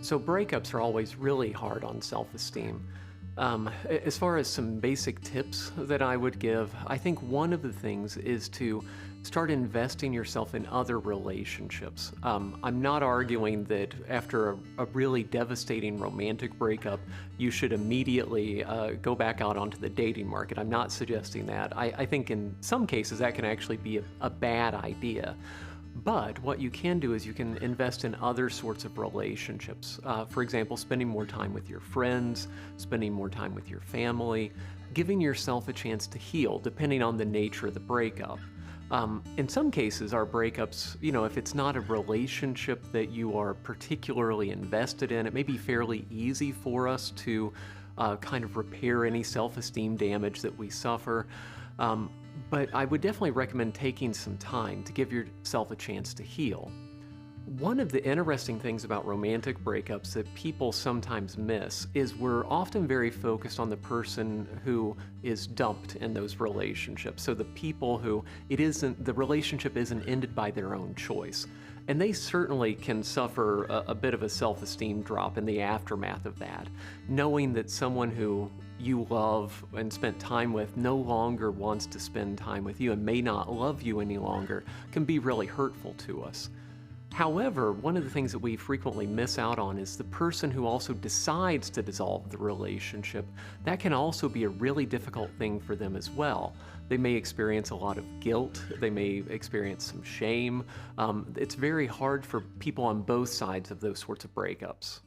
So breakups are always really hard on self-esteem. As far as some basic tips that I would give, I think one of the things is to start investing yourself in other relationships. I'm not arguing that after a really devastating romantic breakup, you should immediately go back out onto the dating market. I'm not suggesting that. I think in some cases that can actually be a bad idea. But what you can do is you can invest in other sorts of relationships. For example, spending more time with your friends, spending more time with your family, giving yourself a chance to heal, depending on the nature of the breakup. In some cases, our breakups, if it's not a relationship that you are particularly invested in, it may be fairly easy for us to kind of repair any self-esteem damage that we suffer. But I would definitely recommend taking some time to give yourself a chance to heal. One of the interesting things about romantic breakups that people sometimes miss is we're often very focused on the person who is dumped in those relationships. So the people who the relationship isn't ended by their own choice. And they certainly can suffer a bit of a self-esteem drop in the aftermath of that. Knowing that someone who you love and spent time with no longer wants to spend time with you and may not love you any longer can be really hurtful to us. However, one of the things that we frequently miss out on is the person who also decides to dissolve the relationship. That can also be a really difficult thing for them as well. They may experience a lot of guilt, they may experience some shame. It's very hard for people on both sides of those sorts of breakups.